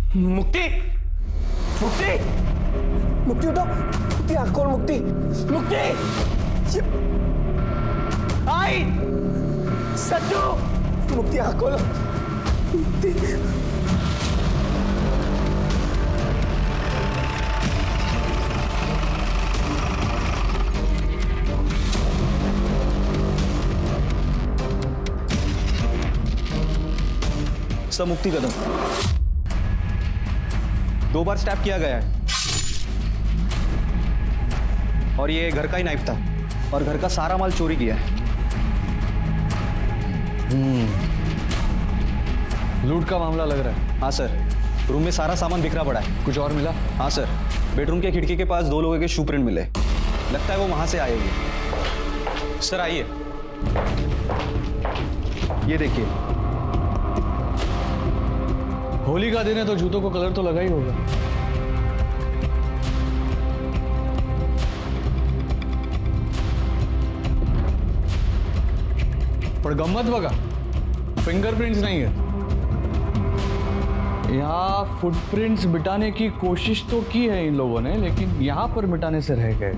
मुक्ति, मुक्ति, मुक्ति उठो, मुक्ति आँख खोल, मुक्ति, मुक्ति, आई, सच्चू, मुक्ति आँख खोल, मुक्ति। सब मुक्ति कदम 2 बार स्टैप किया गया है और ये घर का ही नाइफ था और घर का सारा माल चोरी किया है। लूट का मामला लग रहा है। हाँ सर, रूम में सारा सामान बिखरा पड़ा है। कुछ और मिला? हाँ सर, बेडरूम के खिड़की के पास 2 लोगों के शू प्रिंट मिले, लगता है वो वहां से आएगी। सर आइए, ये देखिए। होली का दिन है तो जूतों को कलर तो लगा ही होगा। पर गम्मत बघा, फिंगरप्रिंट्स नहीं है यहाँ। फुटप्रिंट्स मिटाने की कोशिश तो की है इन लोगों ने, लेकिन यहां पर मिटाने से रह गए।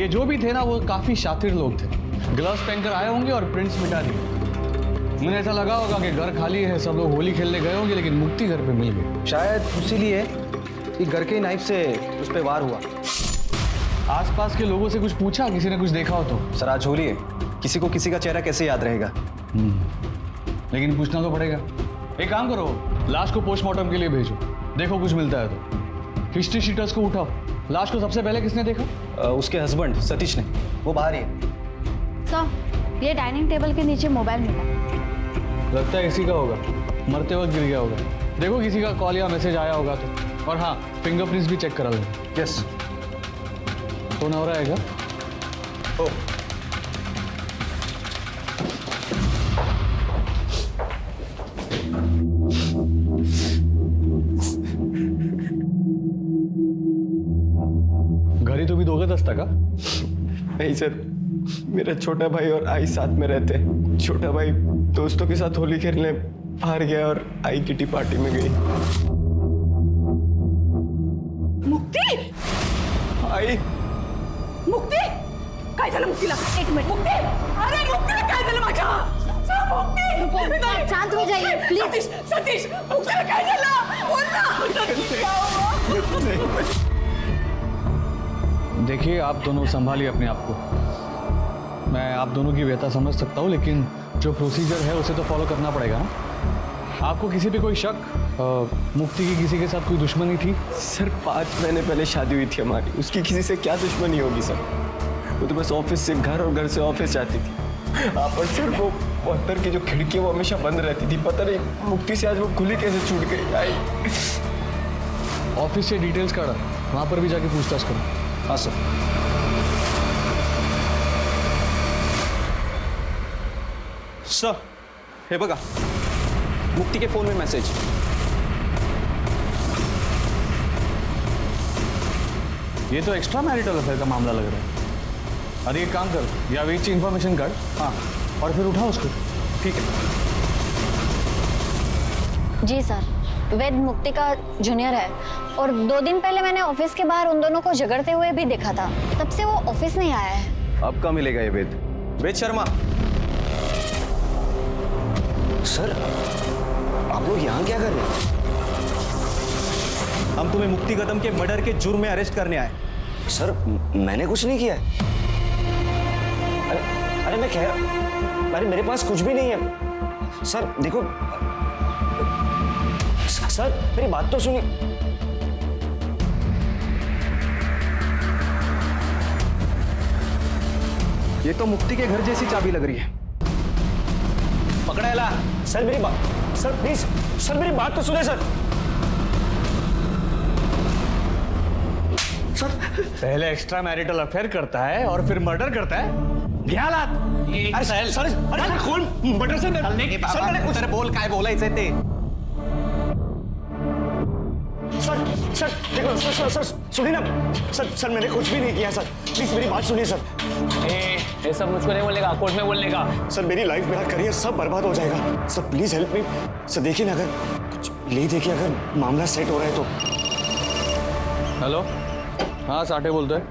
ये जो भी थे ना, वो काफी शातिर लोग थे। ग्लव्स पहनकर आए होंगे और प्रिंट्स मिटा दिए। मुझे ऐसा लगा होगा कि घर खाली है, सब लोग होली खेलने गए होंगे, लेकिन मुक्ति घर पे मिल गई। शायद इसीलिए कि घर के नाइफ से उस पर वार हुआ। आसपास के लोगों से कुछ पूछा, किसी ने कुछ देखा हो तो? सर आज होली है, किसी को किसी का चेहरा कैसे याद रहेगा। लेकिन पूछना तो पड़ेगा। एक काम करो, लाश को पोस्टमार्टम के लिए भेजो, देखो कुछ मिलता है तो। हिस्ट्री शीटर्स को उठाओ। लाश को सबसे पहले किसने देखा? उसके हस्बैंड सतीश ने, वो बाहर ही है। सर, ये डाइनिंग टेबल के नीचे मोबाइल मिला। लगता है इसी का होगा, मरते वक्त गिर गया होगा। देखो किसी का कॉल या मैसेज आया होगा तो। और हाँ, फिंगरप्रिंट्स भी चेक करा लेंगे। यस। तो ना हो रहा है ओ घरी तो भी दोगे दस्ता का? नहीं सर, मेरा छोटा भाई और आई साथ में रहते हैं। छोटा भाई दोस्तों के साथ होली खेलने बाहर गया और आई किटी पार्टी में गई। मुक्ती, आई, मुक्ती, काय झालं मुक्तीला? एक मिनट। मुक्ती, अरे मुक्तीला काय झालं माझ्या? नाही. शांत हो जाइए, प्लीज। सतीश, सतीश, मुक्तीला काय झालं? बोल ना. देखिए, आप दोनों संभालिए अपने आप को। मैं आप दोनों की व्यथा समझ सकता हूँ, लेकिन जो प्रोसीजर है उसे तो फॉलो करना पड़ेगा ना। आपको किसी पे कोई शक? मुक्ति की किसी के साथ कोई दुश्मनी थी? सर 5 महीने पहले शादी हुई थी हमारी, उसकी किसी से क्या दुश्मनी होगी सर? वो तो बस ऑफिस से घर और घर से ऑफिस जाती थी। पर सर वो 72 की जो खिड़की वो हमेशा बंद रहती थी। पता नहीं मुक्ति से आज वो खुली कैसे छूट गई। आई ऑफिस से डिटेल्स काढ़ा, वहाँ पर भी जाके पूछताछ करो। हाँ सर। सर, हे बघा, मुक्ति के फोन में मैसेज। ये तो एक्स्ट्रा मैरिटल अफेयर का मामला लग रहा है। अरे एक काम कर, या वेच इन्फॉर्मेशन काढ। हाँ, और फिर उठा उसको। ठीक है। जी सर, वेद मुक्ति का जूनियर है और 2 दिन पहले मैंने ऑफिस के बाहर उन दोनों को झगड़ते हुए भी देखा था। तब से वो ऑफिस नहीं आया है। अब कहाँ मिलेगा ये वेद? वेद शर्मा। सर, आप लोग यहाँ क्या कर रहे हैं? हम तुम्हें मुक्ति कदम के मर्डर के जुर्म में अरेस्ट करने आए। सर मैंने कुछ नहीं किया है। अरे मैं कह रहा, अरे मेरे पास कुछ भी नहीं है। सर देखो, सर मेरी बात तो सुनिए। ये तो मुक्ति के घर जैसी चाबी लग रही है। पकड़ा ला। सर मेरी बात, सर प्लीज, सर मेरी बात तो सुने सर। सर पहले एक्स्ट्रा मैरिटल अफेयर करता है और फिर मर्डर करता है। अरे सर, अरे कौन मर्डर से? सर मैंने कुछ बोल काय बोलायचंय ते। सर देखो, सर सुनिए ना। सर मैंने कुछ भी नहीं किया सर, प्लीज मेरी बात सुनिए सर। ये सब मुझको नहीं बोलेगा, कोर्ट में बोलने का। सर मेरी लाइफ, मेरा करियर सब बर्बाद हो जाएगा। Sir please help me. Sir देखिए ना, अगर कुछ ले देखिए, अगर मामला सेट हो रहा है तो। हेलो, हाँ साठे बोलतोय.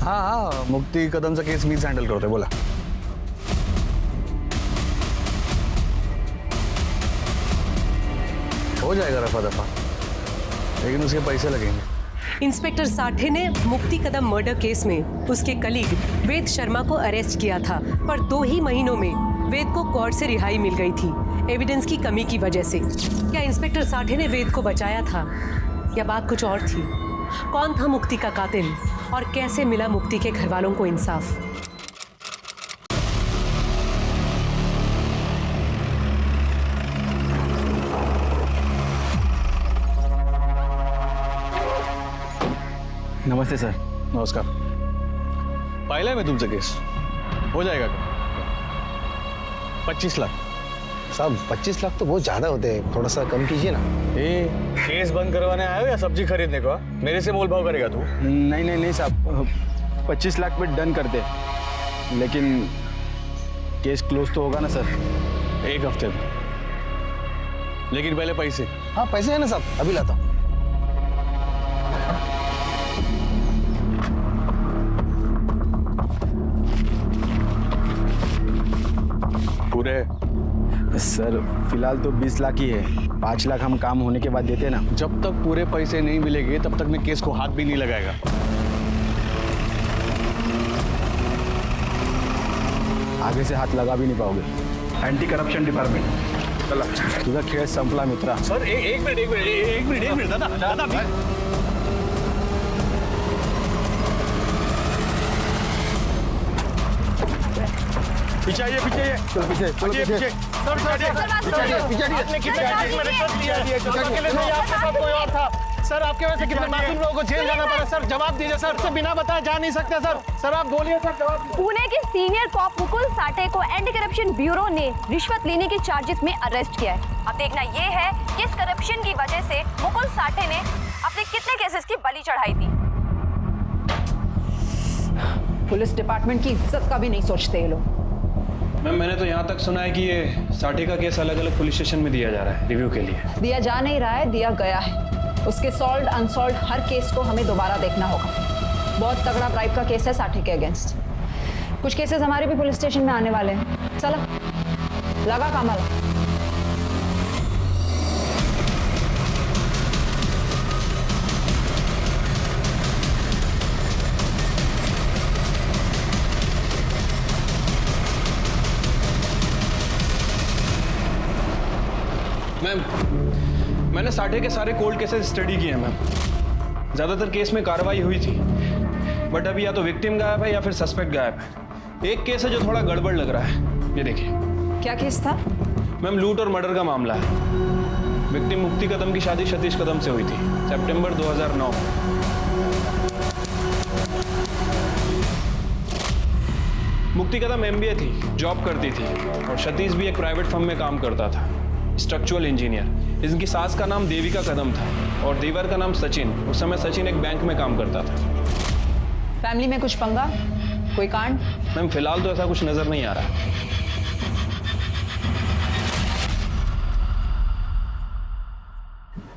हाँ हाँ, मुक्ती कदमचा केस मीच हँडल करतोय, बोला. हो जाएगा रफा दफा, लेकिन उसके पैसे लगेंगे. इंस्पेक्टर साठे ने मुक्ति कदम मर्डर केस में उसके कलीग वेद शर्मा को अरेस्ट किया था, पर 2 ही महीनों में वेद को कोर्ट से रिहाई मिल गई थी एविडेंस की कमी की वजह से. क्या इंस्पेक्टर साठे ने वेद को बचाया था या बात कुछ और थी? कौन था मुक्ति का कातिल और कैसे मिला मुक्ति के घर वालों को इंसाफ? नमस्ते सर. नमस्कार. पाहिलंय मी तुमचं केस. हो जाएगा का? 25 लाख. साहब 25 लाख तो बहुत ज्यादा होते हैं, थोड़ा सा कम कीजिए ना. केस बंद करवाने आए हो या सब्जी खरीदने को? मेरे से मोल भाव करेगा तू? नहीं नहीं नहीं साहब, 25 लाख में डन करते, लेकिन केस क्लोज तो होगा ना सर? 1 हफ्ते में, लेकिन पहले पैसे. हाँ पैसे है ना साहब, अभी लाता हूँ. पूरे सर फिलहाल तो 20 लाख ही है, 5 लाख हम काम होने के बाद देते ना. जब तक पूरे पैसे नहीं मिलेंगे तब तक मैं केस को हाथ भी नहीं लगाएगा. आगे से हाथ लगा भी नहीं पाओगे. एंटी करप्शन डिपार्टमेंट, चला तुझा खेळ संपला मित्रा. सर एक मिनिट दादा पीछे आइए. चलो पीछे, चलो पीछे. सर आपके वजह से कितने मासूम लोगों को जेल जाना पड़ा. सर जवाब दीजिए सर. सर बिना बताए जा नहीं सकते सर. सर आप बोलिए सर, जवाब. पुणे के सीनियर कॉप मुकुल साठे को एंटी करप्शन ब्यूरो ने रिश्वत लेने के चार्जेस में अरेस्ट किया है. अब देखना ये है कि इस करप्शन की वजह से मुकुल साठे ने अपने कितने केसेस की बलि चढ़ाई थी. पुलिस डिपार्टमेंट की इज्जत का भी नहीं सोचते ये लोग. मैम मैंने तो यहाँ तक सुना है कि ये साठे का केस अलग अलग पुलिस स्टेशन में दिया जा रहा है रिव्यू के लिए. दिया जा नहीं रहा है, दिया गया है. उसके सॉल्व अनसॉल्व हर केस को हमें दोबारा देखना होगा. बहुत तगड़ा ब्राइब का केस है साठे के अगेंस्ट. कुछ केसेस हमारे भी पुलिस स्टेशन में आने वाले हैं. चलो लगा कामाला. मैम मैंने साठे के सारे कोल्ड केसेस स्टडी किए हैं मैम. ज़्यादातर केस में कार्रवाई हुई थी, बट अभी या तो विक्टिम गायब है या फिर सस्पेक्ट गायब है. एक केस है जो थोड़ा गड़बड़ लग रहा है, ये देखिए. क्या केस था? मैम लूट और मर्डर का मामला है. विक्टिम मुक्ति कदम की शादी सतीश कदम से हुई थी सितंबर 2009. मुक्ति कदम MBA थी, जॉब करती थी, और सतीश भी एक प्राइवेट फर्म में काम करता था, स्ट्रक्चरल इंजीनियर. इनकी सास का नाम देविका कदम था और देवर का नाम सचिन. उस समय सचिन एक बैंक में काम करता था. फैमिली में कुछ पंगा, कोई कांड? मैम फिलहाल तो ऐसा कुछ नजर नहीं आ रहा.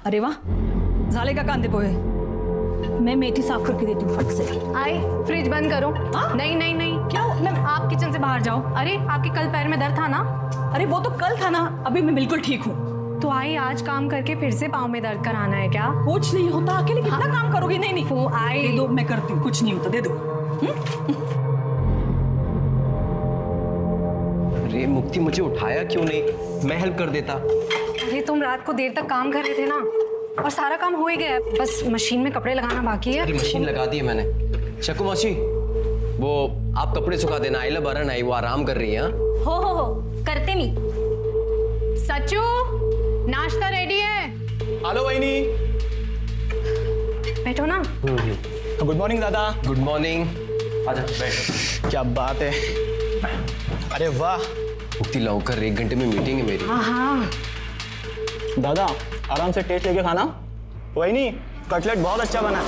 अरे वाह, झाले का कांदे पोहे. मैं मेथी साफ करके देती हूँ फट से. आई फ्रिज बंद करो. नहीं नहीं नहीं, क्या मैम आप किचन से बाहर जाओ. अरे आपके कल पैर में दर्द था ना? अरे वो तो कल था ना, अभी मैं बिल्कुल ठीक हूँ. तो आई आज काम करके फिर से पाँव में दर्द कराना है क्या? कुछ नहीं होता, अकेले कितना काम करोगी? नहीं नहीं वो आई दे दो, मैं करती हूँ. कुछ नहीं होता, दे दो. अरे मुक्ति, मुझे उठाया क्यों नहीं? मैं हेल्प कर देता. अरे तुम रात को देर तक काम कर रहे थे ना, और सारा काम हो ही गया है, बस मशीन में कपड़े लगाना बाकी है. अरे मशीन लगा दी है मैंने. शकु मौसी, वो आप कपड़े सुखा देना. आइला बरन आई, वो आराम कर रही है. हो करते नहीं. सचू नाश्ता रेडी है. हेलो वहीनी. बैठो ना. गुड मॉर्निंग दादा. Good morning. आजा बैठ. क्या बात है. अरे वाह मुक्ति, लौकर 1 घंटे में मीटिंग है मेरी. हाँ दादा, आराम से टेस्ट लेके खाना. वही नहीं, कटलेट बहुत अच्छा बना.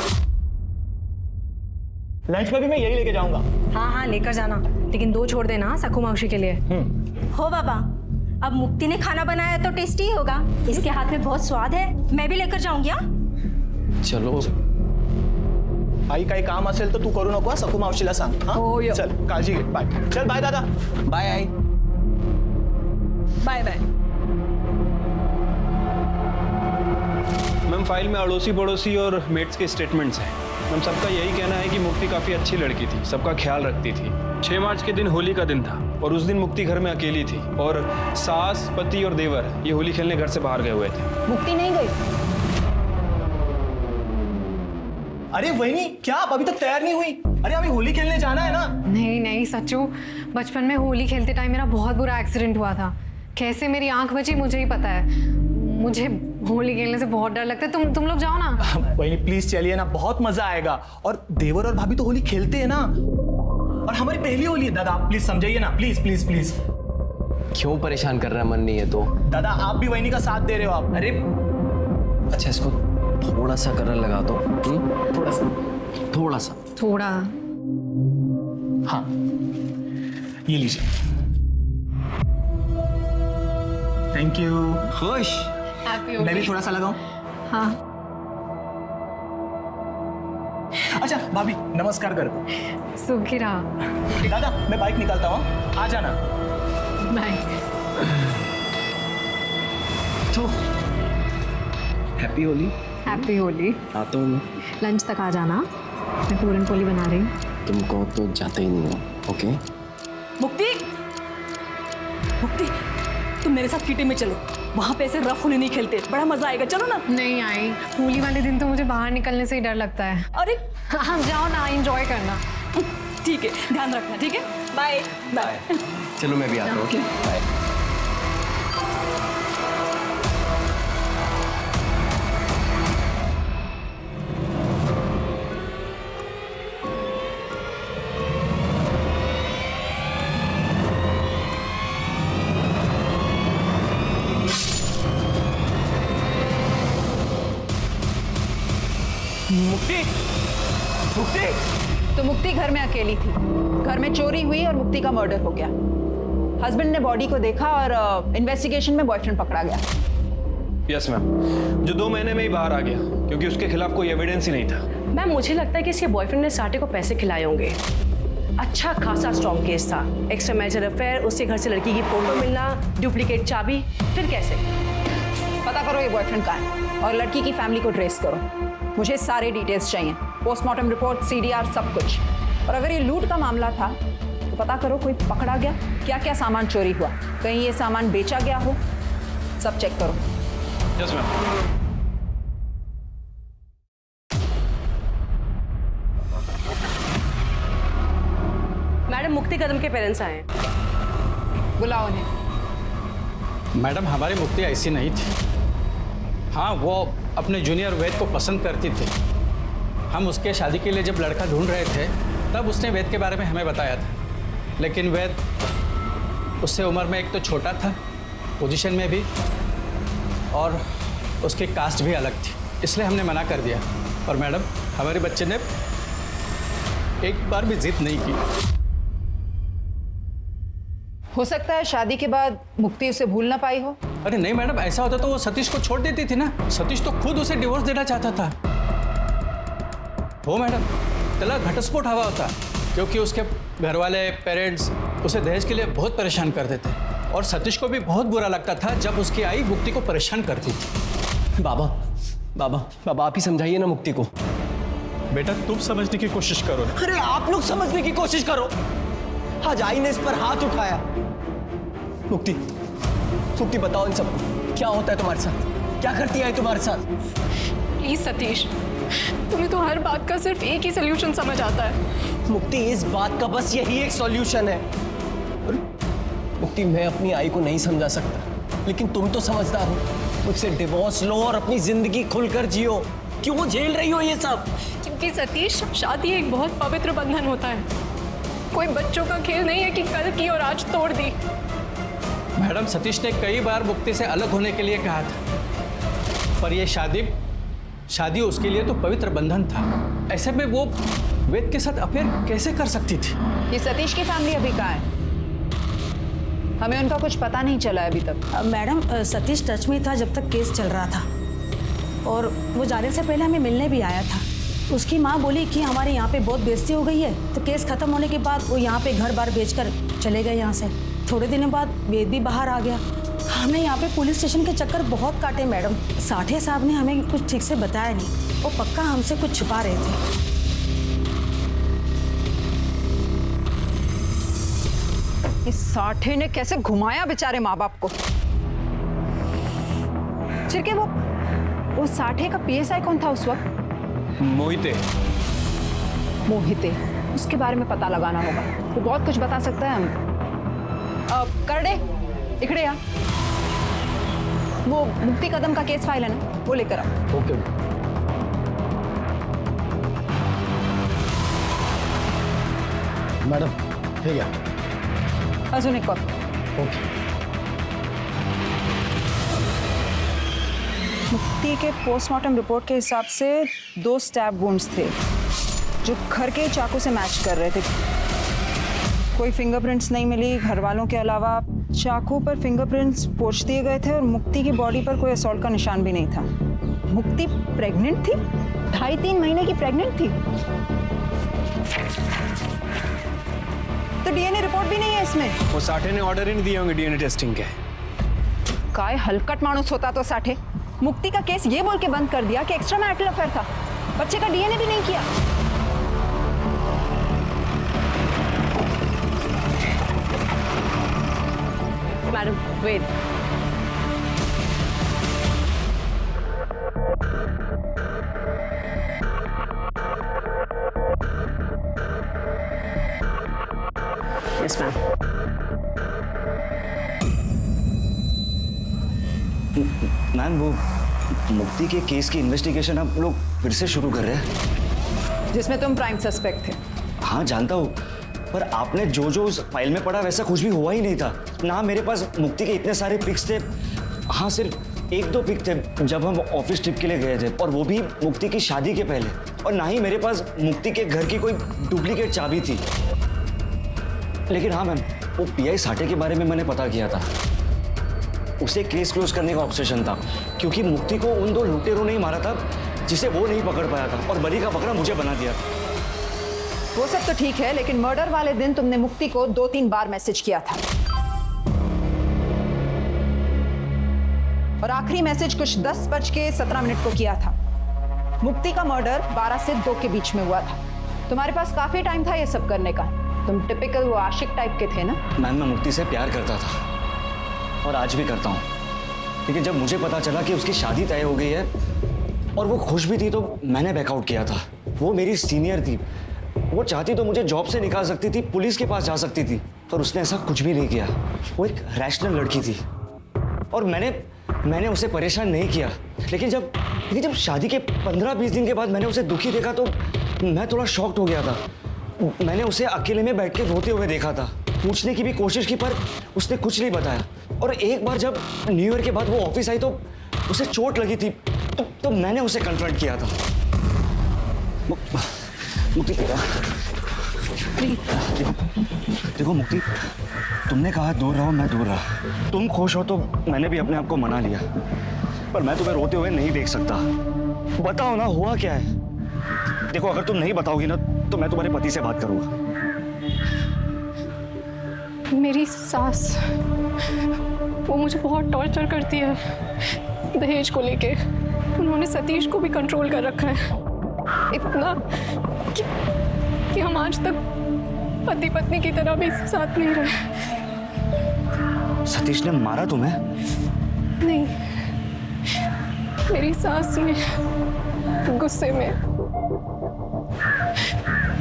लंच में भी मैं यही लेके जाऊंगा। हाँ हाँ लेकर जाना, लेकिन 2 छोड़ देना सखू मावशी के लिए। हो बाबा, अब मुक्ति ने खाना बनाया तो टेस्टी ही होगा। इसके हाथ में बहुत स्वाद है, मैं भी लेकर जाऊंगी। चलो आई काही काम असेल तर तू करू नको, सखू मावशीला सांग। हो, यो. चल काळजी घे, बाय। चल बाय दादा। बाय आई। Bye bye. मैम फाइल में अड़ोसी पड़ोसी और मेट्स के स्टेटमेंट्स हैं। मैम सबका यही कहना है कि मुक्ति काफ़ी अच्छी लड़की थी, सबका ख्याल रखती थी। 6 मार्च के दिन होली का दिन था और उस दिन मुक्ति घर में अकेली थी और सास, पति और देवर ये होली खेलने घर से बाहर गए हुए थे। मुक्ति नहीं गई। अरे वहिनी, क्या आप अभी तक तैयार नहीं हुई? अरे अभी होली खेलने जाना है ना। नहीं नहीं सच्चू, बचपन में होली खेलते टाइम मेरा बहुत बुरा एक्सीडेंट हुआ था। कैसे मेरी आंख बची मुझे ही पता है। मुझे होली खेलने से बहुत डर लगता है। तुम लोग जाओ ना। वहिनी प्लीज चलिए ना, बहुत मजा आएगा। और देवर और भाभी तो होली खेलते हैं ना, और हमारी पहली होली है। दादा प्लीज समझाइए ना, प्लीज प्लीज प्लीज। क्यों परेशान कर रहा है? मन नहीं है तो? दादा आप भी वहिनी का साथ दे रहे हो आप। अरे अच्छा, इसको थोड़ा सा कलर लगा दो। थोड़ा सा, थोड़ा सा। थोड़ा। हाँ ये लीजिए। Thank you. खुश? हैप्पी मैं भी थोड़ा सा लगाऊं? हाँ। अच्छा भाभी नमस्कार कर दो। सुखी रहा। दादा मैं बाइक निकालता हूँ, आ जाना। बाय। तो हैप्पी होली। हैप्पी होली। आता हूँ मैं। लंच तक आ जाना, मैं पूरन पोली बना रही हूँ। तुम कहो तो जाते ही नहीं हो। ओके मुक्ति, मुक्ति तुम मेरे साथ किटी में चलो, वहां पे ऐसे रफ होली नहीं खेलते, बड़ा मजा आएगा। चलो ना। नहीं आई, होली वाले दिन तो मुझे बाहर निकलने से ही डर लगता है। अरे हाँ जाओ ना, एंजॉय करना। ठीक है, ध्यान रखना। ठीक है, बाय बाय। चलो मैं भी आता हूँ। बाय। मुक्ति, मुक्ति। तो मुक्ति घर में अकेली थी, घर में चोरी हुई और मुक्ति का मर्डर हो गया। हस्बैंड ने बॉडी को देखा और इन्वेस्टिगेशन में बॉयफ्रेंड पकड़ा गया। यस मैम, जो 2 महीने में ही बाहर आ गया क्योंकि उसके खिलाफ कोई एविडेंस ही नहीं था। मैम मुझे लगता है कि इसके बॉयफ्रेंड ने साटे को पैसे खिलाए होंगे। अच्छा खासा स्ट्रॉन्ग केस था, एक्स्ट्रा मैरिटल अफेयर, उसके घर से लड़की की फोटो मिलना, डुप्लीकेट चाबी, फिर कैसे? पता करो ये बॉयफ्रेंड कहाँ है और लड़की की फैमिली को ट्रेस करो। मुझे सारे डिटेल्स चाहिए, पोस्टमार्टम रिपोर्ट, CDR, सब कुछ। और अगर ये लूट का मामला था तो पता करो कोई पकड़ा गया, क्या क्या सामान चोरी हुआ, कहीं ये सामान बेचा गया हो, सब चेक करो। Yes ma'am. मैडम मुक्ति कदम के पेरेंट्स आए हैं। बुलाओ उन्हें। मैडम हमारी मुक्ति ऐसी नहीं थी। हाँ वो अपने जूनियर वेद को पसंद करती थी। हम उसके शादी के लिए जब लड़का ढूंढ रहे थे तब उसने वेद के बारे में हमें बताया था, लेकिन वेद उससे उम्र में एक तो छोटा था, पोजीशन में भी, और उसकी कास्ट भी अलग थी, इसलिए हमने मना कर दिया। और मैडम हमारे बच्चे ने एक बार भी जिद नहीं की। हो सकता है शादी के बाद मुक्ति उसे भूल ना पाई हो। अरे नहीं मैडम, ऐसा होता तो वो सतीश को छोड़ देती थी ना। सतीश तो खुद उसे डिवोर्स देना चाहता था। हो मैडम, त्याला घटस्फोट हवा होता क्योंकि उसके घर वाले पेरेंट्स उसे दहेज के लिए बहुत परेशान करते थे और सतीश को भी बहुत बुरा लगता था जब उसकी आई मुक्ति को परेशान करती थी। बाबा बाबा बाबा आप ही समझाइए ना मुक्ति को। बेटा तुम समझने की कोशिश करो। अरे आप लोग समझने की कोशिश करो। आज आई ने इस पर हाथ उठाया। मुक्ति, मुक्ति बताओ इन सबको क्या होता है तुम्हारे साथ, क्या करती है तुम्हारे साथ? प्लीज सतीश, तुम्हें तो हर बात का सिर्फ एक ही सोल्यूशन समझ आता है। मुक्ति इस बात का बस यही एक सॉल्यूशन है। मुक्ति मैं अपनी आई को नहीं समझा सकता, लेकिन तुम तो समझदार हो। मुझसे डिवोर्स लो और अपनी जिंदगी खुलकर जियो। क्यों झेल रही हो ये सब? क्योंकि सतीश, शादी एक बहुत पवित्र बंधन होता है। कोई बच्चों का खेल नहीं है कि कल की और आज तोड़ दी। मैडम सतीश ने कई बार मुक्ति से अलग होने के लिए कहा था, पर यह शादी उसके लिए तो पवित्र बंधन था। ऐसे में वो वेद के साथ अफेयर कैसे कर सकती थी? ये सतीश की फैमिली अभी कहाँ है? हमें उनका कुछ पता नहीं चला है अभी तक। मैडम सतीश टच में था जब तक केस चल रहा था, और वो जाने से पहले हमें मिलने भी आया था। उसकी माँ बोली कि हमारे यहाँ पे बहुत बेइज्जती हो गई है, तो केस खत्म होने के बाद वो यहाँ पे घर बार बेचकर चले गए यहाँ से। थोड़े दिनों बाद वेद भी बाहर आ गया। हमने यहाँ पे पुलिस स्टेशन के चक्कर बहुत काटे मैडम। साठे साहब ने हमें कुछ ठीक से बताया नहीं, वो पक्का हमसे कुछ छुपा रहे थे। इस साठे ने कैसे घुमाया बेचारे माँ बाप को। चिरके वो साठे का पीएसआई कौन था उस वक्त? मोहिते। मोहिते, उसके बारे में पता लगाना होगा, वो बहुत कुछ बता सकता है हम। करडे इकड़े या वो मुक्ति कदम का केस फाइल है ना, वो लेकर आओ। ओके मैडम, ठीक है। अजून एक कॉफी। ओके। मुक्ति के पोस्टमार्टम रिपोर्ट के हिसाब से 2 स्टैब वुंड्स थे जो घर के चाकू से मैच कर रहे थे। कोई फिंगरप्रिंट्स नहीं मिली घर वालों के अलावा। चाकू पर फिंगरप्रिंट्स पोंछ दिए गए थे और मुक्ति की बॉडी पर कोई असॉल्ट का निशान भी नहीं था। मुक्ति प्रेग्नेंट थी, 2.5-3 महीने की प्रेग्नेंट थी। तो डीएनए रिपोर्ट भी नहीं है इसमें। वो साठे ने ऑर्डर ही नहीं दिए होंगे डीएनए टेस्टिंग के। काय हलकट मानुस होता तो साठे मुक्ति का केस ये बोल के बंद कर दिया कि एक्स्ट्रा मैरिटल अफेयर था, बच्चे का डीएनए भी नहीं किया। मैडम वेद, यस मैम। मैम वो मुक्ति के केस की इन्वेस्टिगेशन आप लोग फिर से शुरू कर रहे हैं, जिसमें तुम प्राइम सस्पेक्ट थे। हाँ जानता हूँ, पर आपने जो जो उस फाइल में पढ़ा वैसा कुछ भी हुआ ही नहीं था ना। मेरे पास मुक्ति के इतने सारे पिक्स थे। हाँ सिर्फ 1-2 पिक थे जब हम ऑफिस ट्रिप के लिए गए थे, और वो भी मुक्ति की शादी के पहले। और ना ही मेरे पास मुक्ति के घर की कोई डुप्लीकेट चाबी थी। लेकिन हाँ मैम, वो पीआई साठे के बारे में मैंने पता किया था। उसे केस क्लोज करने का ऑब्सेशन था, क्योंकि मुक्ति को उन 2 लुटेरों ने ही मारा था जिसे वो नहीं पकड़ पाया था, और बलि का बकरा मुझे बना दिया था। वो सब तो ठीक है, लेकिन मर्डर वाले दिन तुमने मुक्ति को 2-3 बार मैसेज किया था, और आखिरी मैसेज कुछ 10:17 को किया था। मुक्ति का मर्डर 12 से 2 के बीच में हुआ था। तुम्हारे पास काफी टाइम था ये सब करने का। तुम टिपिकल वो आशिक टाइप के थे ना। मैम मैं मुक्ति से प्यार करता था, और आज भी करता हूँ। लेकिन जब मुझे पता चला कि उसकी शादी तय हो गई है और वो खुश भी थी, तो मैंने बैकआउट किया था। वो मेरी सीनियर थी, वो चाहती तो मुझे जॉब से निकाल सकती थी, पुलिस के पास जा सकती थी, पर उसने ऐसा कुछ भी नहीं किया। वो एक रैशनल लड़की थी, और मैंने उसे परेशान नहीं किया। लेकिन जब शादी के 15-20 दिन के बाद मैंने उसे दुखी देखा, तो मैं थोड़ा शॉक्ड हो गया था। मैंने उसे अकेले में बैठ के रोते हुए देखा था। पूछने की भी कोशिश की, पर उसने कुछ नहीं बताया। और एक बार जब न्यू ईयर के बाद वो ऑफिस आई, तो उसे चोट लगी थी, तो मैंने उसे कन्फ्रंट किया था। मुक्ति देखो मुक्ति, तुमने कहा दूर रहो, मैं दूर रहा। तुम खुश हो तो मैंने भी अपने आप को मना लिया, पर मैं तुम्हें रोते हुए नहीं देख सकता। बताओ ना, हुआ क्या है? देखो अगर तुम नहीं बताओगी ना, तो मैं तुम्हारे पति से बात करूंगा। मेरी सास, वो मुझे बहुत टॉर्चर करती है दहेज को लेके। उन्होंने सतीश को भी कंट्रोल कर रखा है, इतना कि हम आज तक पति पत्नी की तरह भी साथ नहीं रहे। सतीश ने मारा तुम्हें? नहीं, मेरी सास ने गुस्से में।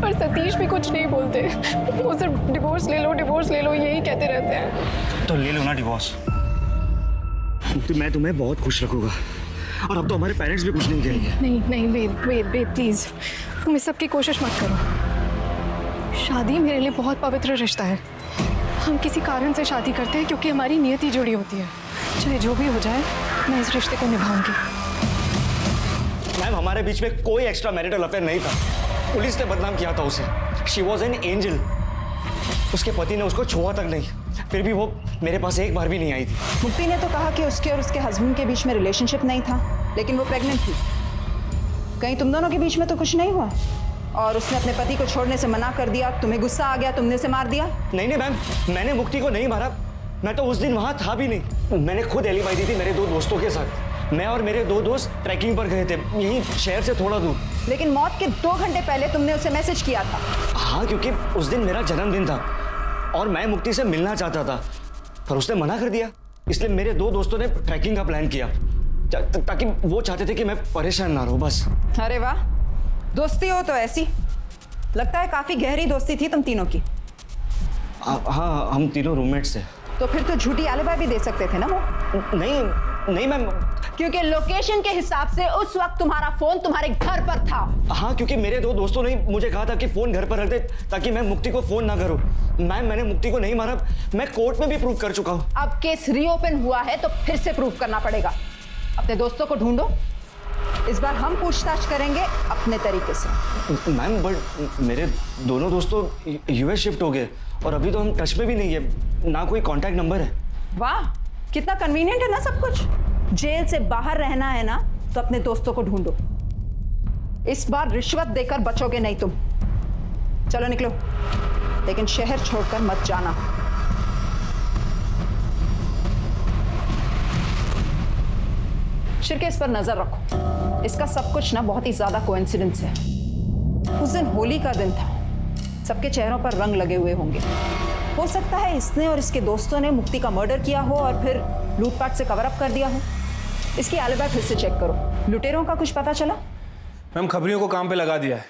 पर सतीश भी कुछ नहीं बोलते, वो सिर्फ डिवोर्स ले लो यही कहते रहते हैं। तो ले लो ना डिवोर्स। मुक्ति मैं तुम्हें बहुत खुश रखूंगा, और अब तो हमारे पेरेंट्स भी कुछ नहीं कहेंगे। नहीं वेद प्लीज, तुम इस सब की कोशिश मत करो। शादी मेरे लिए बहुत पवित्र रिश्ता है। हम किसी कारण से शादी करते हैं क्योंकि हमारी नियति जुड़ी होती है। चाहे जो भी हो जाए, मैं इस रिश्ते को निभाऊंगी। मैम हमारे बीच में कोई एक्स्ट्रा मैरिटल अफेयर नहीं था। पुलिस ने बदनाम किया था उसे। She was an angel. उसके पति ने उसको छुआ तक नहीं, फिर भी वो मेरे पास एक बार भी नहीं आई थी। मुक्ति ने तो कहा कि उसके और उसके हस्बैंड के बीच में रिलेशनशिप नहीं था, लेकिन वो प्रेग्नेंट थी। कहीं तुम दोनों के बीच में तो कुछ नहीं हुआ? और उसने अपने पति को छोड़ने से मना कर दिया, तुम्हें गुस्सा आ गया, तुमने उसे मार दिया? नहीं मैम, मैंने मुक्ति को नहीं मारा। मैं तो उस दिन वहां था भी नहीं। मैंने खुद एलिबाई दी थी मेरे 2 दोस्तों के साथ। मैं और मेरे 2 दोस्त ट्रैकिंग पर गए थे, यहीं शहर से थोड़ा दूर। लेकिन मौत के 2 घंटे पहले तुमने उसे मैसेज किया था। हाँ, क्योंकि उस दिन मेरा जन्मदिन था और मैं मुक्ति से मिलना चाहता था, पर उसने मना कर दिया। इसलिए मेरे 2 दोस्तों ने ट्रैकिंग का प्लान किया, ताकि वो चाहते थे कि मैं परेशान ना रहूं बस। अरे वाह, दोस्ती हो तो ऐसी। लगता है काफी गहरी दोस्ती थी तुम तीनों की। हाँ, हम तीनों रूममेट्स थे। तो फिर तो झूठी एलिबाई भी दे सकते थे ना वो? नहीं मैम, क्योंकि लोकेशन के हिसाब से उस वक्त तुम्हारा फोन तुम्हारे घर पर था। हाँ, क्योंकि मेरे 2 दोस्तों ने मुझे कहा था कि फोन घर पर रख दे ताकि मैं मुक्ति को फोन ना करूं। मैम, मैंने मुक्ति को नहीं मारा, मैं कोर्ट में भी प्रूव कर चुका हूं। अब केस रीओपन हुआ है तो फिर से प्रूव करना पड़ेगा। अपने दोस्तों को ढूंढो, इस बार हम पूछताछ करेंगे अपने तरीके से। मैम, बट मेरे दोनों दोस्तों यूएस शिफ्ट हो गए और अभी तो हम टच में भी नहीं है, ना कोई कांटेक्ट नंबर है। वाह, कितना कन्वीनियंट है ना सब कुछ। जेल से बाहर रहना है ना, तो अपने दोस्तों को ढूंढो। इस बार रिश्वत देकर बचोगे नहीं तुम। चलो निकलो, लेकिन शहर छोड़कर मत जाना। शिरके, इस पर नजर रखो। इसका सब कुछ ना बहुत ही ज्यादा कोइंसिडेंस है। उस दिन होली का दिन था, सबके चेहरों पर रंग लगे हुए होंगे। हो सकता है इसने और इसके दोस्तों ने मुक्ति का मर्डर किया हो और फिर लूटपाट से कवर अप कर दिया हो। इसकी एलिबाई फिर से चेक करो। लुटेरों का कुछ पता चला? मैम, खबरियों को काम पे लगा दिया है,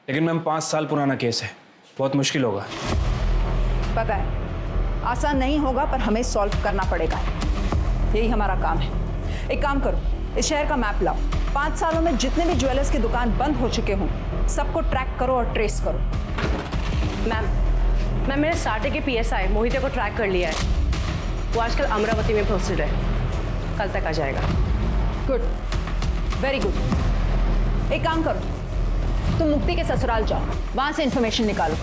लेकिन मैम 5 साल पुराना केस है, बहुत मुश्किल होगा। पता है, आसान नहीं होगा, पर हमें सॉल्व करना पड़ेगा। यही हमारा काम है। एक काम करो, इस शहर का मैप लाओ। 5 सालों में जितने भी ज्वेलर्स की दुकान बंद हो चुके हों, सबको ट्रैक करो और ट्रेस करो। मैम, मैंने साटे के PSI मोहिते को ट्रैक कर लिया है। वो आजकल अमरावती में पोस्टेड है, कल तक आ जाएगा। Good, very good. एक काम करो, तुम मुक्ति के ससुराल जाओ, वहां से इंफॉर्मेशन निकालो।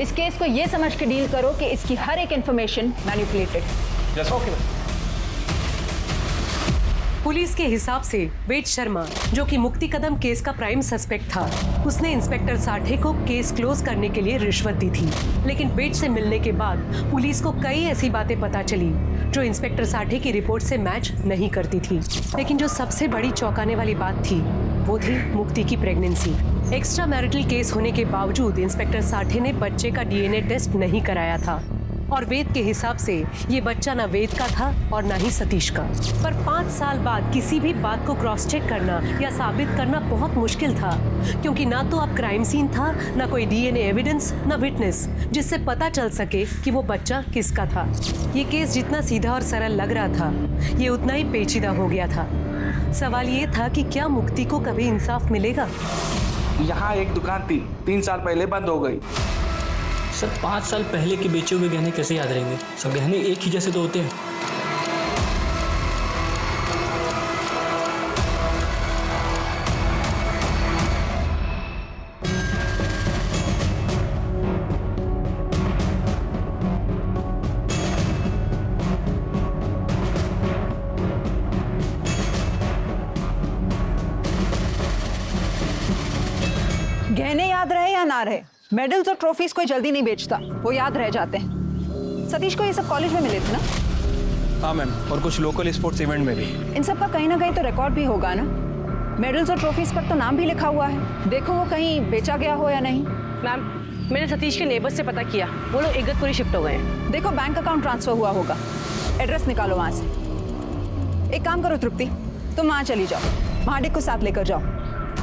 इस केस को ये समझ के डील करो कि इसकी हर एक इंफॉर्मेशन मैनिपुलेटेड है। Okay ma'am. पुलिस के हिसाब से वेद शर्मा, जो कि मुक्ति कदम केस का प्राइम सस्पेक्ट था, उसने इंस्पेक्टर साठे को केस क्लोज करने के लिए रिश्वत दी थी। लेकिन वेद से मिलने के बाद पुलिस को कई ऐसी बातें पता चली जो इंस्पेक्टर साठे की रिपोर्ट से मैच नहीं करती थी। लेकिन जो सबसे बड़ी चौंकाने वाली बात थी, वो थी मुक्ति की प्रेगनेंसी। एक्स्ट्रा मैरिटल केस होने के बावजूद इंस्पेक्टर साठे ने बच्चे का DNA टेस्ट नहीं कराया था और वेद के हिसाब से ये बच्चा ना वेद का था और ना ही सतीश का। पर 5 साल बाद किसी भी बात को क्रॉस चेक करना या साबित करना बहुत मुश्किल था, क्योंकि ना तो अब क्राइम सीन था, ना कोई DNA एविडेंस, ना विटनेस जिससे पता चल सके कि वो बच्चा किसका था। ये केस जितना सीधा और सरल लग रहा था, ये उतना ही पेचीदा हो गया था। सवाल ये था कि क्या मुक्ति को कभी इंसाफ मिलेगा? यहाँ एक दुकान थी, 3 साल पहले बंद हो गई। सर 5 साल पहले के बेचे हुए गहने कैसे याद रहेंगे? सब गहने एक ही जैसे तो होते हैं। गहने याद रहे या ना रहे, मेडल्स और ट्रॉफीज कोई जल्दी नहीं बेचता, वो याद रह जाते हैं। सतीश को ये सब कॉलेज में मिले थे ना? हाँ मैम, और कुछ लोकल स्पोर्ट्स इवेंट में भी। इन सब का कहीं ना कहीं तो रिकॉर्ड भी होगा ना। मेडल्स और ट्रॉफीज पर तो नाम भी लिखा हुआ है। देखो वो कहीं बेचा गया हो या नहीं। मैम, मैंने सतीश के नेबर्स से पता किया, वो लोग इगतपुरी शिफ्ट हो गए हैं। देखो बैंक अकाउंट ट्रांसफर हुआ होगा, एड्रेस निकालो वहां से। एक काम करो तृप्ति, तुम वहां चली जाओ, महाडिक को साथ लेकर जाओ,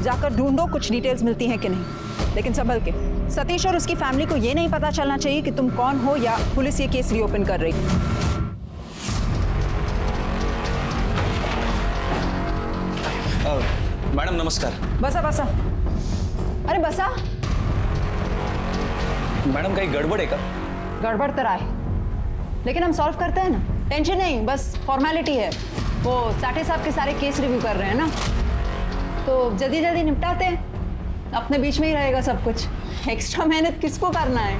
जाकर ढूंढो कुछ डिटेल्स मिलती हैं कि नहीं, लेकिन संभल के। सतीश और उसकी फैमिली को ये नहीं पता चलना चाहिए कि तुम कौन हो या पुलिस ये केस रीओपन कर रही है। मैडम नमस्कार। बसा बसा। अरे बसा। मैडम कहीं गड़बड़ है क्या? गड़बड़ तो है, लेकिन हम सॉल्व करते हैं ना, टेंशन नहीं, बस फॉर्मेलिटी है। वो साठे साहब के सारे केस रिव्यू कर रहे हैं ना, तो जल्दी जल्दी निपटाते हैं। अपने बीच में ही रहेगा सब कुछ। एक्स्ट्रा मेहनत किसको करना है?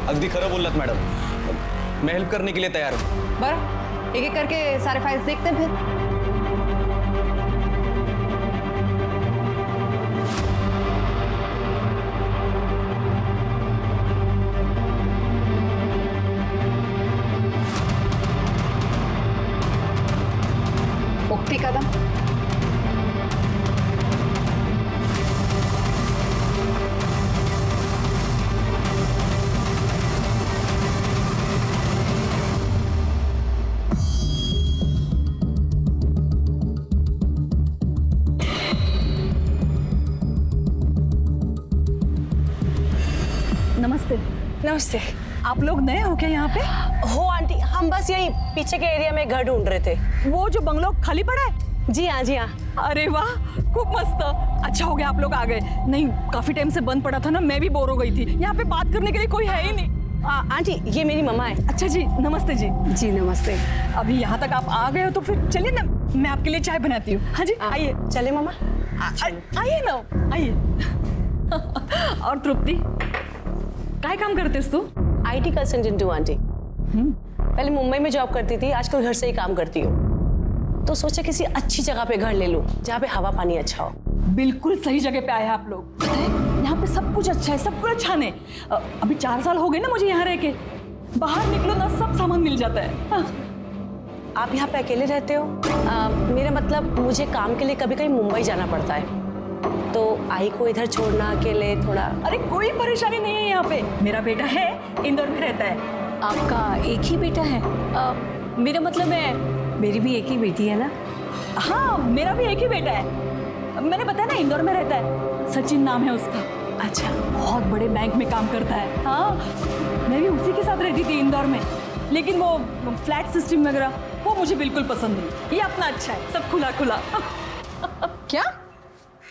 अगदी खरं बोललात मॅडम, मैं हेल्प करने के लिए तैयार हूँ। बरं, एक एक करके सारे फाइल्स देखते हैं फिर। मुक्ति कदम, नमस्ते। नमस्ते। आप लोग नए हो क्या यहाँ पे? हो आंटी, हम बस यही पीछे के एरिया में घर ढूंढ रहे थे। वो जो बंगलो खाली पड़ा है? जी हाँ, जी हाँ। अरे वाह, खूब मस्त। अच्छा हो गया आप लोग आ गए, नहीं काफी टाइम से बंद पड़ा था ना, मैं भी बोर हो गई थी। यहाँ पे बात करने के लिए कोई है ही नहीं। आंटी, ये मेरी मम्मा है। अच्छा जी, नमस्ते जी। जी नमस्ते। अभी यहाँ तक आप आ गए हो तो फिर चलिए ना, मैं आपके लिए चाय बनाती हूँ। हाँ जी, आइए। चले मम्मा, आइए ना, आइए। और तृप्ति, क्या काम करते तू? IT कंसल्टेंट हूँ आंटी। पहले मुंबई में जॉब करती थी, आजकल घर से ही काम करती हूँ। तो सोचा किसी अच्छी जगह पे घर ले लूँ, जहाँ पे हवा पानी अच्छा हो। बिल्कुल सही जगह पे आए हैं आप लोग। पता है, यहाँ पे सब कुछ अच्छा है, सब कुछ अच्छा है। अभी 4 साल हो गए ना मुझे यहाँ रह के। बाहर निकलो ना, सब सामान मिल जाता है। आप यहाँ पे अकेले रहते हो? मेरा मतलब मुझे काम के लिए कभी कभी मुंबई जाना पड़ता है, तो आई को इधर छोड़ना अकेले थोड़ा। अरे कोई परेशानी नहीं है यहाँ पे। मेरा बेटा है, इंदौर में रहता है। आपका एक ही बेटा है? मेरा मतलब है मेरी भी एक ही बेटी है ना। हाँ, मेरा भी एक ही बेटा है। मैंने बताया ना, इंदौर में रहता है, सचिन नाम है उसका। अच्छा, बहुत बड़े बैंक में काम करता है। हाँ, मैं भी उसी के साथ रहती थी इंदौर में, लेकिन वो फ्लैट सिस्टम वगैरह वो मुझे बिल्कुल पसंद नहीं। ये अपना अच्छा है, सब खुला खुला। क्या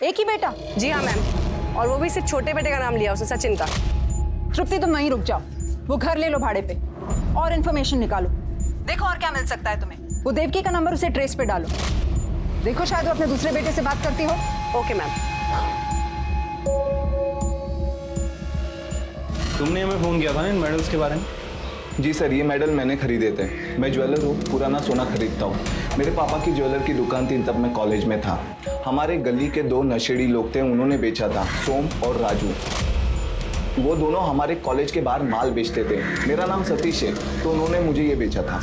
एक ही बेटा? जी हाँ मैम, और वो भी सिर्फ छोटे बेटे का नाम लिया उसने, सचिन का। तृप्ति, तुम वहीं रुक जाओ, वो घर ले लो भाड़े पे और इन्फॉर्मेशन निकालो। देखो और क्या मिल सकता है तुम्हें। वो देवकी का नंबर उसे ट्रेस पे डालो। देखो शायद वो अपने दूसरे बेटे से बात करती हो। Okay ma'am. तुमने हमें फोन किया था ना इन मेडल्स के बारे में? जी सर, ये मेडल मैंने खरीदे थे। मैं ज्वेलर हूँ, पुराना सोना खरीदता हूँ। मेरे पापा की ज्वेलर की दुकान थी, तब मैं कॉलेज में था। हमारे गली के 2 नशेड़ी लोग थे, उन्होंने बेचा था, सोम और राजू। वो दोनों हमारे कॉलेज के बाहर माल बेचते थे। मेरा नाम सतीश है, तो उन्होंने मुझे ये बेचा था।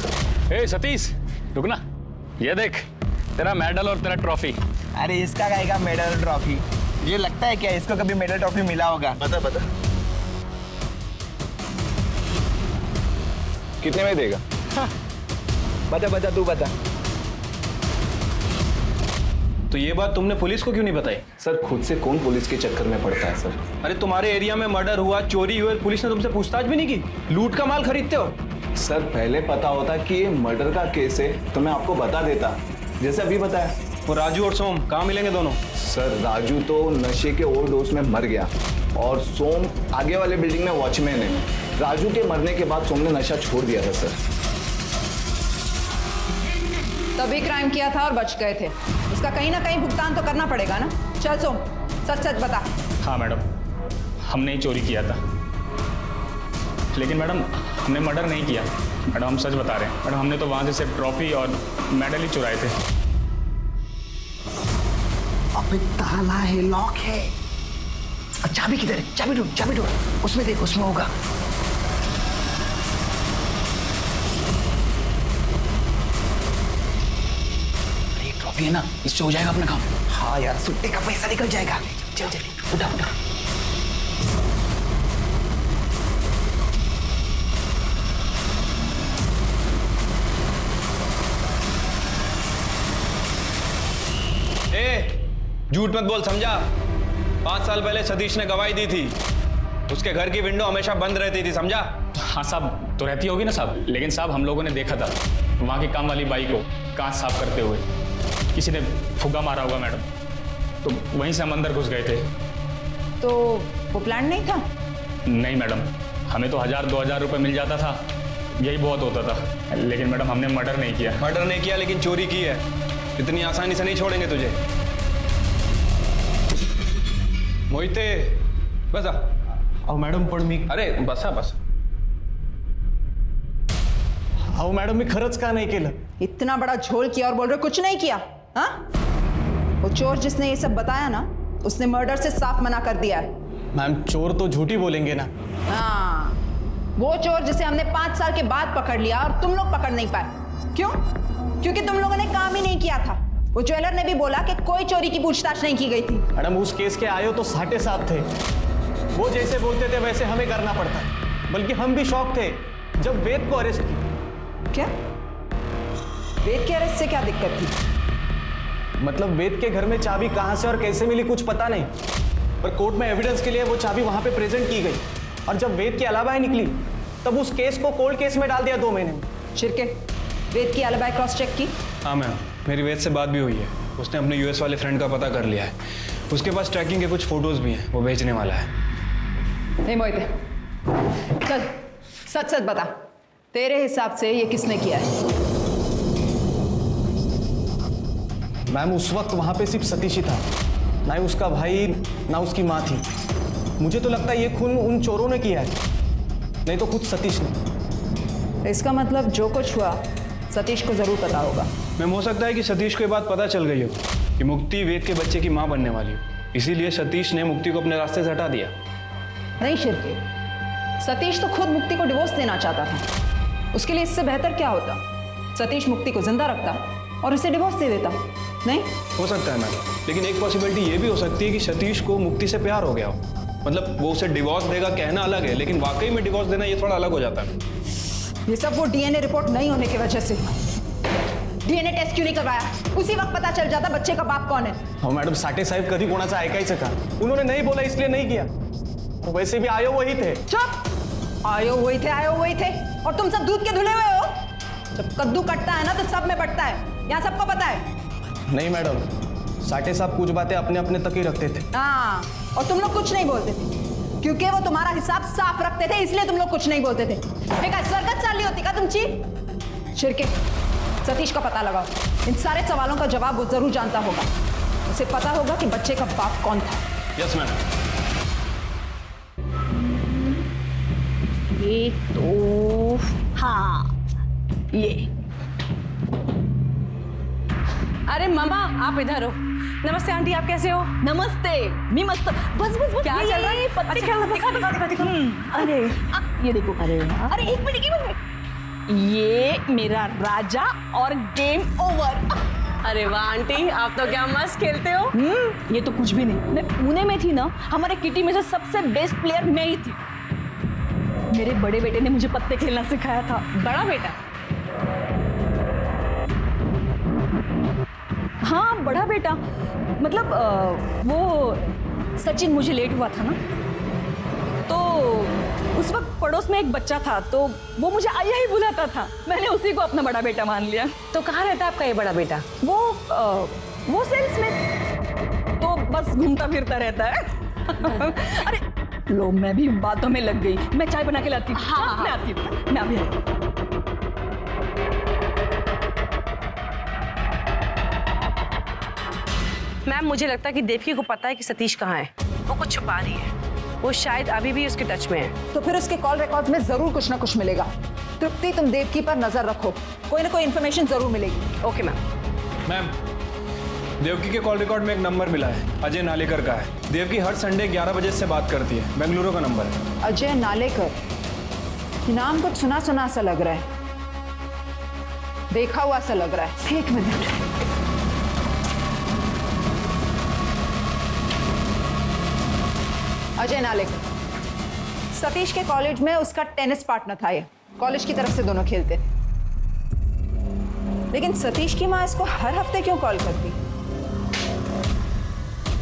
ए सतीश, रुक ना, ये देख तेरा मेडल और तेरा ट्रॉफी। अरे इसका क्या मेडल और ट्रॉफी? ये लगता है क्या इसको कभी मेडल ट्रॉफी मिला होगा? बता बता। कितने में देगा? हाँ। बता बता, तू बता। तो ये बात तुमने पुलिस को क्यों नहीं बताई? सर, खुद से कौन पुलिस के चक्कर में पड़ता है सर। अरे तुम्हारे एरिया में मर्डर हुआ, चोरी हुई, पुलिस ने तुमसे पूछताछ भी नहीं की? लूट का माल खरीदते हो? सर, पहले पता होता कि ये मर्डर का केस है तो मैं आपको बता देता, जैसे अभी बताया। वो राजू और सोम कहाँ मिलेंगे दोनों? सर, राजू तो नशे के ओवरडोज में मर गया और सोम आगे वाले बिल्डिंग में वॉचमैन है। राजू के मरने के बाद सोम ने नशा छोड़ दिया था सर। तभी क्राइम किया था और बच गए थे। उसका कहीं ना कहीं भुगतान तो करना पड़ेगा ना। चल सोम, सच सच बता। हाँ मैडम, हमने ही चोरी किया था, लेकिन मैडम हमने मर्डर नहीं किया। मैडम हम सच बता रहे हैं मैडम, हमने तो वहाँ से सिर्फ ट्रॉफी और मेडल ही चुराए थे। अबे ताला है, लॉक है। चाबी किधर है? चाबी ढूंढ, चाबी ढूंढ। उसमें देख, उसमें होगा। अरे ट्रॉफी है ना, इससे हो जाएगा अपना काम। हाँ यार, सुट्टे का पैसा निकल जाएगा। चल चल, उठा उठा। झूठ मत बोल, समझा? 5 साल पहले सतीश ने गवाही दी थी, उसके घर की विंडो हमेशा बंद रहती थी, समझा? हाँ साहब, तो रहती होगी ना साहब, लेकिन साहब हम लोगों ने देखा था वहाँ की काम वाली बाई को कांच साफ करते हुए। किसी ने फुग्गा मारा होगा मैडम, तो वहीं से हम अंदर घुस गए थे। तो वो प्लान नहीं था? नहीं मैडम, हमें तो 1000-2000 रुपये मिल जाता था, यही बहुत होता था। लेकिन मैडम हमने मर्डर नहीं किया। मर्डर नहीं किया लेकिन चोरी की है। इतनी आसानी से नहीं छोड़ेंगे तुझे। मोहिते बसा. अहो मॅडम पण मी अरे बसा बसा. अहो मॅडम मी खरंच का नहीं केलं. इतना बड़ा झोल किया और बोल रहे कुछ नहीं किया. हाँ, वो चोर जिसने ये सब बताया ना, उसने मर्डर से साफ मना कर दिया है. मैम चोर तो झूठी बोलेंगे ना. हाँ, वो चोर जिसे हमने 5 साल के बाद पकड़ लिया और तुम लोग पकड़ नहीं पाए. क्यों? क्योंकि तुम लोगों ने काम ही नहीं किया था. वो ज्वेलर ने भी बोला कि कोई चोरी की पूछताछ नहीं की गई थी. मैडम उस केस के आयो तो साटे साथ थे. वो जैसे बोलते थे वैसे हमें करना पड़ता. बल्कि हम भी शॉक थे जब वेद को अरेस्ट किया. क्या? वेद के अरेस्ट से क्या दिक्कत थी? मतलब वेद के घर में चाबी कहां से और कैसे मिली कुछ पता नहीं, पर कोर्ट में एविडेंस के लिए वो चाबी वहां पे प्रेजेंट की गई. और जब वेद की अलाबाई निकली तब उस केस को कोल्ड केस में डाल दिया 2 महीने में. शिरके, वेद की अलाबाई क्रॉस चेक की? हाँ मैम, मेरी वेद से बात भी हुई है. उसने अपने यूएस वाले फ्रेंड का पता कर लिया है. उसके पास ट्रैकिंग के कुछ फोटोज भी हैं, वो भेजने वाला है. नहीं मोहिते, चल सच सच बता, तेरे हिसाब से ये किसने किया है? मैम उस वक्त वहां पे सिर्फ सतीश ही था, ना ही उसका भाई ना उसकी माँ थी. मुझे तो लगता है ये खून उन चोरों ने किया है, नहीं तो खुद सतीश ने. इसका मतलब जो कुछ हुआ सतीश को जरूर पता होगा. मैम हो सकता है कि सतीश को ये बात पता चल गई हो कि मुक्ति वेद के बच्चे की माँ बनने वाली हो, इसीलिए सतीश ने मुक्ति को अपने रास्ते से हटा दिया. नहीं शिरके, सतीश तो खुद मुक्ति को डिवोर्स देना चाहता था. उसके लिए इससे बेहतर क्या होता? सतीश मुक्ति को जिंदा रखता और इसे डिवोर्स दे देता. नहीं हो सकता है मैम, लेकिन एक पॉसिबिलिटी ये भी हो सकती है कि सतीश को मुक्ति से प्यार हो गया हो. मतलब वो उसे डिवोर्स देगा कहना अलग है, लेकिन वाकई में डिवोर्स देना ये थोड़ा अलग हो जाता है. ये सब वो डीएनए रिपोर्ट नहीं होने की वजह से. डीएनए टेस्ट क्यों नहीं करवाया? उसी वक्त पता चल जाता बच्चे का बाप कौन है. हो मैडम, साठे साहेब कभी कोणाचा ऐकायचं का? उन्होंने नहीं बोला इसलिए नहीं किया. वैसे भी आयो वही थे. चुप! आयो वही थे और तुम सब दूध के धुले हुए हो. जब कद्दू कटता है ना तो सब में बटता है, यहाँ सबको पता है. नहीं मैडम, साठे साहब कुछ बातें अपने अपने तक ही रखते थे. हाँ, और तुम लोग कुछ नहीं बोलते थे क्योंकि वो तुम्हारा हिसाब साफ रखते थे, इसलिए तुम लोग कुछ नहीं बोलते थे. काय सरकत चालली होती का तुमची? शिरके, सतीश का पता लगाओ. इन सारे सवालों का जवाब वो जरूर जानता होगा. उसे पता होगा कि बच्चे का बाप कौन था. Yes ma'am. ये तो हाँ ये. अरे मामा आप इधर हो. नमस्ते आंटी, आप कैसे हो? नमस्ते, मी मस्त. बस बस बस. क्या चल रहा है? पत्ते खेल. दिखा. अरे ये देखो. अरे एक मिनट. ये मेरा राजा और गेम ओवर. अरे वाह आंटी, आप तो क्या मस्त खेलते हो. ये तो कुछ भी नहीं. मैं पुणे में थी ना, हमारे किटी में से सबसे बेस्ट प्लेयर मैं ही थी. मेरे बड़े बेटे ने मुझे पत्ते खेलना सिखाया था. बड़ा बेटा? हाँ बड़ा बेटा. मतलब वो सचिन मुझे लेट हुआ था ना, तो उस वक्त पड़ोस में एक बच्चा था, तो वो मुझे आया ही बुलाता था. मैंने उसी को अपना बड़ा बेटा मान लिया. तो कहाँ रहता है आपका ये बड़ा बेटा? वो सेल्स में, तो बस घूमता फिरता रहता है. अरे लो, मैं भी बातों में लग गई. मैं चाय बना के लाती हूँ. हाँ, मैं आती हूँ. मैं अभी आई. मैम मुझे लगता है कि देवकी को पता है कि सतीश कहाँ है. वो कुछ छुपा रही है. वो शायद अभी भी उसके टच में है. तो फिर उसके कॉल रिकॉर्ड्स में जरूर कुछ ना कुछ मिलेगा. तृप्ति, तुम देवकी पर नजर रखो, कोई ना कोई इन्फॉर्मेशन जरूर मिलेगी. Okay ma'am. मैम देवकी के कॉल रिकॉर्ड में एक नंबर मिला है, अजय नालेकर का है. देवकी हर संडे 11 बजे से बात करती है. बेंगलुरु का नंबर है. अजय नालेकर, नाम कुछ सुना सुना सा लग रहा है, देखा हुआ सा लग रहा है. एक मिनट. अजय नालेकर, सतीश के कॉलेज में उसका टेनिस पार्टनर था. ये कॉलेज की तरफ से दोनों खेलते थे. लेकिन सतीश की माँ इसको हर हफ्ते क्यों कॉल करती?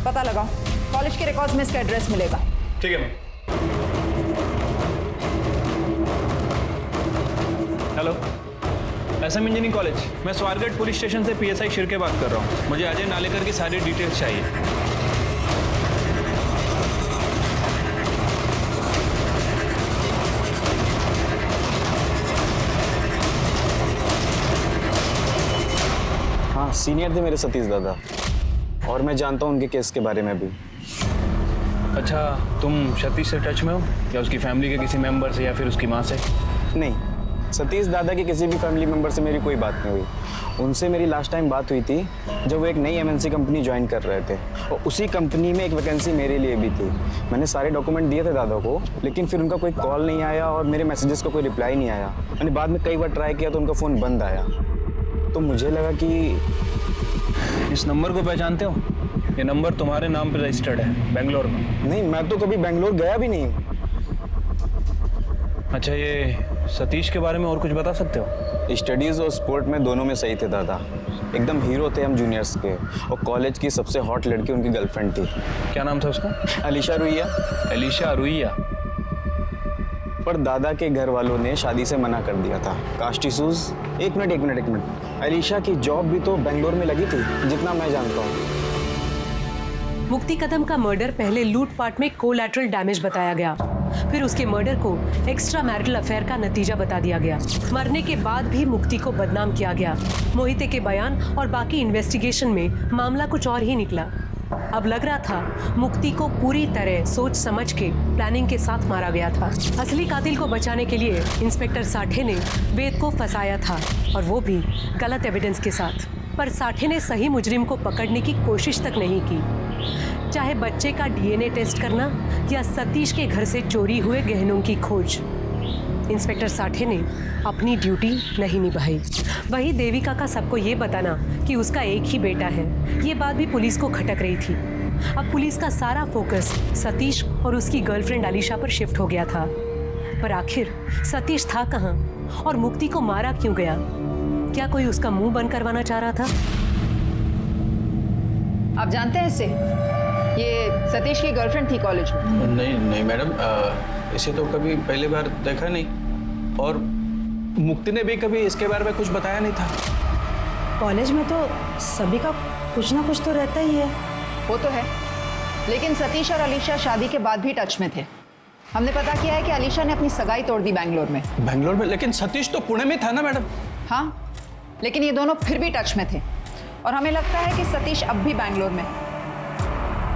पता लगाओ, कॉलेज के रिकॉर्ड्स में इसका एड्रेस मिलेगा. ठीक है ma'am. Hello, SM engineering college. मैं स्वारगढ़ पुलिस स्टेशन से PSI शिरके बात कर रहा हूँ. मुझे अजय नालेकर की सारी डिटेल्स चाहिए. सीनियर थे मेरे सतीश दादा, और मैं जानता हूँ उनके केस के बारे में भी. अच्छा, तुम सतीश से टच में हो या उसकी फैमिली के किसी मेंबर से या फिर उसकी माँ से? नहीं, सतीश दादा की किसी भी फैमिली मेंबर से मेरी कोई बात नहीं हुई। उनसे मेरी लास्ट टाइम बात हुई थी जब वो एक नई एमएनसी कंपनी ज्वाइन कर रहे थे और उसी कंपनी में एक वैकेंसी मेरे लिए भी थी। मैंने सारे डॉक्यूमेंट दिए थे दादा को, लेकिन फिर उनका कोई कॉल नहीं आया और मेरे मैसेजेस का कोई रिप्लाई नहीं आया। मैंने बाद में कई बार ट्राई किया तो उनका फ़ोन बंद आया। तो मुझे लगा कि इस नंबर को पहचानते हो? ये नंबर तुम्हारे नाम पर रजिस्टर्ड है बेंगलोर में। नहीं, मैं तो कभी बेंगलोर गया भी नहीं हूँ। अच्छा, ये सतीश के बारे में और कुछ बता सकते हो? स्टडीज़ और स्पोर्ट में दोनों में सही थे दादा, एकदम हीरो थे हम जूनियर्स के। और कॉलेज की सबसे हॉट लड़की उनकी गर्लफ्रेंड थी। क्या नाम था उसका? अलीशा रुइया। अलीशा रुइया। पर दादा के घर वालों ने शादी से मना कर दिया था। Cost issues. एक मिनट। अलीशा की जॉब भी तो बेंगलोर में लगी थी जितना मैं जानता हूँ। मुक्ति कदम का मर्डर पहले लूटपाट में कोलैटरल डैमेज बताया गया, फिर उसके मर्डर को एक्स्ट्रा मैरिटल अफेयर का नतीजा बता दिया गया। मरने के बाद भी मुक्ति को बदनाम किया गया। मोहिते के बयान और बाकी इन्वेस्टिगेशन में मामला कुछ और ही निकला। अब लग रहा था मुक्ति को पूरी तरह सोच समझ के प्लानिंग के साथ मारा गया था। असली कातिल को बचाने के लिए इंस्पेक्टर साठे ने वेद को फंसाया था, और वो भी गलत एविडेंस के साथ। पर साठे ने सही मुजरिम को पकड़ने की कोशिश तक नहीं की, चाहे बच्चे का डीएनए टेस्ट करना या सतीश के घर से चोरी हुए गहनों की खोज। इंस्पेक्टर साठे ने अपनी ड्यूटी नहीं निभाई। वही देविका का सबको ये बताना कि उसका एक ही बेटा है, ये बात भी पुलिस को खटक रही थी। अब पुलिस का सारा फोकस सतीश और उसकी गर्लफ्रेंड अलीशा पर शिफ्ट हो गया था। पर आखिर सतीश था कहाँ और मुक्ति को मारा क्यों गया? क्या कोई उसका मुंह बंद करवाना चाह रहा था? आप जानते हैं इसे? ये सतीश की गर्लफ्रेंड थी कॉलेज में। नहीं मैडम, इसे तो कभी पहली बार देखा नहीं, और मुक्ति ने भी कभी इसके बारे में कुछ बताया नहीं था। कॉलेज में तो सभी का कुछ ना कुछ तो रहता ही है। वो तो है, लेकिन सतीश और अलीशा शादी के बाद भी टच में थे। हमने पता किया है कि अलीशा ने अपनी सगाई तोड़ दी बेंगलोर में। बेंगलोर में? लेकिन सतीश तो पुणे में था ना मैडम। हाँ, लेकिन ये दोनों फिर भी टच में थे, और हमें लगता है कि सतीश अब भी बेंगलोर में।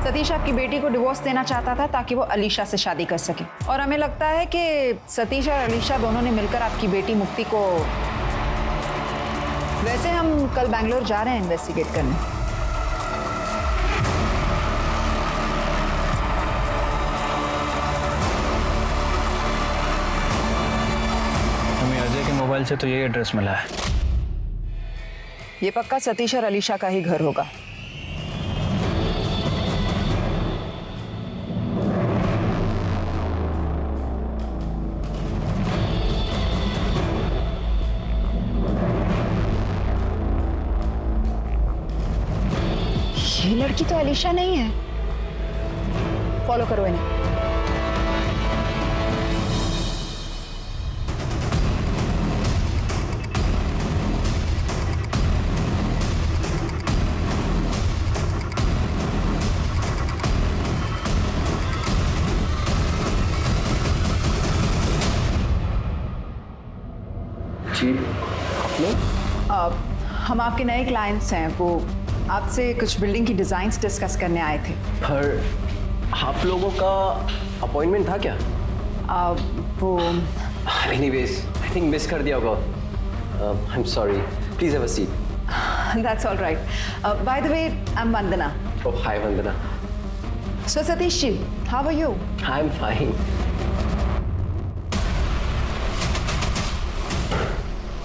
सतीश आपकी बेटी को डिवोर्स देना चाहता था ताकि वो अलीशा से शादी कर सके, और हमें लगता है कि सतीश और अलीशा दोनों ने मिलकर आपकी बेटी मुक्ति को। वैसे हम कल बेंगलोर जा रहे हैं इन्वेस्टिगेट करने। हमें अजय के मोबाइल से तो यही एड्रेस मिला है। ये पक्का सतीश और अलीशा का ही घर होगा। ये लड़की तो अलीशा नहीं है। फॉलो करो इन्हें। जी, आप लोग? हम आपके नए क्लाइंट्स हैं। वो आपसे कुछ बिल्डिंग की डिजाइन्स डिस्कस करने आए थे। पर आप लोगों का अपॉइंटमेंट था क्या? वो एनीवेज, आई थिंक मिस कर दिया होगा। I am sorry, please have a seat. That's all right. By the way, I am Vandana. Oh, hi Vandana. So Satish ji, how are you? I am fine.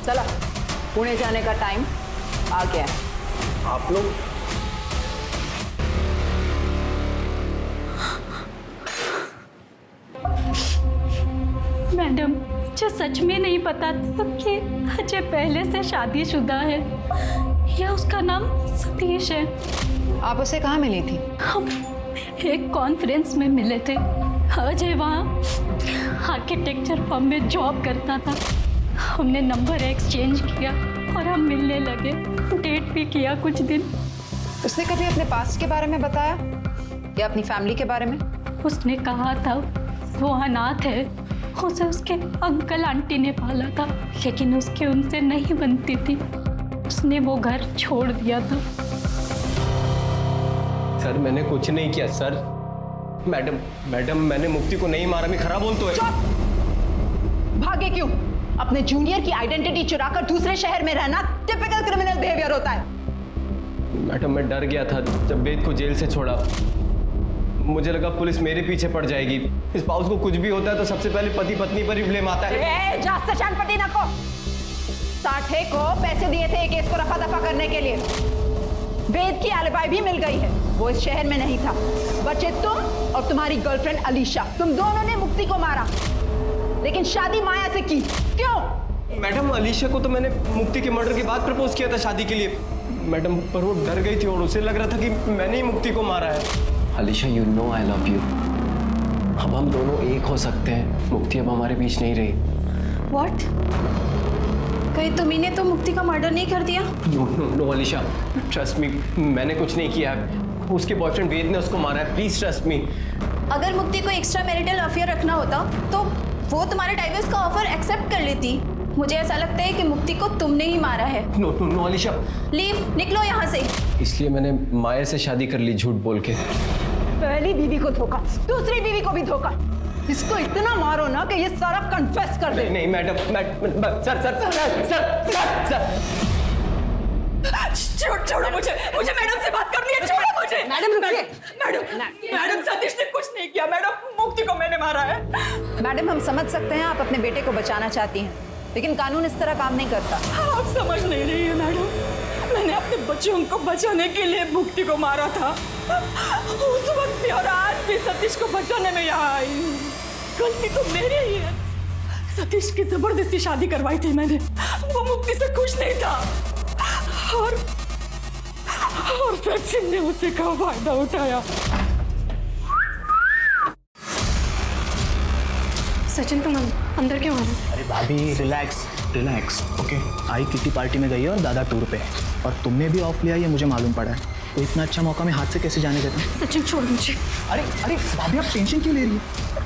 चला, पुणे जाने का टाइम आ गया है। आप लोग? मैडम, मुझे सच में नहीं पता था कि अजय पहले से शादीशुदा है या उसका नाम सतीश है। आप उसे कहाँ मिली थी? हम एक कॉन्फ्रेंस में मिले थे। अजय वहाँ आर्किटेक्चर फर्म में जॉब करता था। हमने नंबर एक्सचेंज किया और हम मिलने लगे। डेट भी किया कुछ दिन। उसने कभी अपने पास्ट के बारे में बताया या अपनी फैमिली के बारे में? उसने कहा था वो अनाथ है, उसे उसके अंकल आंटी ने पाला था, लेकिन उसके उनसे नहीं बनती थी। उसने वो घर छोड़ दिया था। सर, मैंने कुछ नहीं किया सर। मैडम मैंने मुक्ति को नहीं मारा, मैं खराब बोल तो है। भागे क्यों? अपने जूनियर की आइडेंटिटी चुराकर दूसरे शहर में रहना टिपिकल क्रिमिनल बिहेवियर होता है। मैडम मैं डर गया था जब वेद को जेल से छोड़ा। मुझे लगा पुलिस मेरे पीछे पड़ जाएगी। इस पाउस को कुछ भी होता है तो सबसे पहले पति पत्नी पर ही ब्लेम आता है। जास्त शानपति न को। साठे को पैसे दिए थे केस को रफा दफा करने के लिए। वेद की एलिबाई भी मिल गई है, वो इस शहर में नहीं था। बचे तुम और तुम्हारी गर्लफ्रेंड अलीशा, तुम दोनों ने मुक्ति को मारा, लेकिन शादी माया से की। क्यों? मैडम अलीशा को तो मैंने मुक्ति के मर्डर के बाद प्रपोज किया था शादी के लिए मैडम, पर वो डर गई थी और उसे लग रहा था कि मैंने ही मुक्ति को मारा है। Alisha you know I love you. अब हम दोनों एक हो सकते हैं। मुक्ति अब हमारे बीच नहीं रही। व्हाट? कहीं तुम्ही तो मुक्ति का मर्डर नहीं कर दिया? No no no Alisha, trust me, मैंने कुछ नहीं किया है। उसके बॉयफ्रेंड वेद ने उसको मारा है, प्लीज ट्रस्ट मी। अगर मुक्ति को एक्स्ट्रा मैरिटल अफेयर रखना होता तो वो तुम्हारे डाइवोर्स का ऑफर एक्सेप्ट कर लेती। मुझे ऐसा लगता है कि मुक्ति को तुमने ही मारा है। No no no Alisha, leave, निकलो यहाँ से। इसलिए मैंने माया से शादी कर ली झूठ बोल के। पहली बीवी को धोखा, दूसरी बीवी को भी धोखा। इसको इतना मारो ना कि ये सारा कन्फेस कर दे। नहीं madam, sir sir sir sir sir छोड़ो मुझे मैडम से बात करनी है। छोड़ो मुझे। मैडम सतीश ने कुछ नहीं किया। मैडम मुक्ति को मैंने मारा है। मैडम हम समझ सकते हैं आप अपने बेटे को बचाना चाहती हैं, लेकिन कानून इस तरह काम नहीं करता। आप समझ नहीं रही है मैडम, मैंने अपने बच्चों को बचाने के लिए मुक्ति को मारा था। उस वक्त भी और आज भी सतीश को बचाने में यहाँ आई हूँ। गलती तो मेरी ही है। सतीश की जबरदस्ती शादी करवाई थी मैंने, वो मुक्ति से खुश नहीं था और सचिन ने उसे का फायदा उठाया। सचिन तुम अंदर क्यों आ रहे हो? अरे भाभी रिलैक्स ओके। आई किटी पार्टी में गई है और दादा टूर पे है, और तुमने भी ऑफ लिया ये मुझे मालूम पड़ा है। तो इतना अच्छा मौका मैं हाथ से कैसे जाने देता हूँ? सचिन छोड़ मुझे। अरे भाभी आप टेंशन क्यों ले रही है?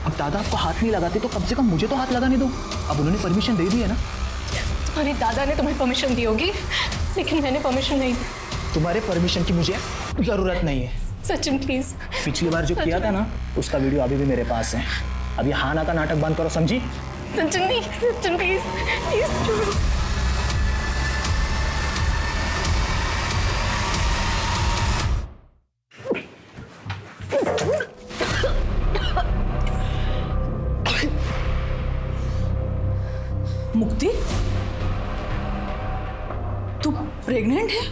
अब दादा आपको हाथ नहीं लगाते तो कम से कम मुझे तो हाथ लगाने दो। अब उन्होंने परमिशन दे दी है ना। तुम्हारे दादा ने तुम्हें परमिशन दी होगी, लेकिन मैंने परमिशन नहीं दी। तुम्हारे परमिशन की मुझे जरूरत नहीं है। सचिन प्लीज। पिछली बार जो किया था ना उसका वीडियो अभी भी मेरे पास है। अब ये हाँ ना का नाटक बंद करो, समझी? सचिन नहीं, सचिन प्लीज छोड़ो। मुक्ति, तू प्रेग्नेंट है?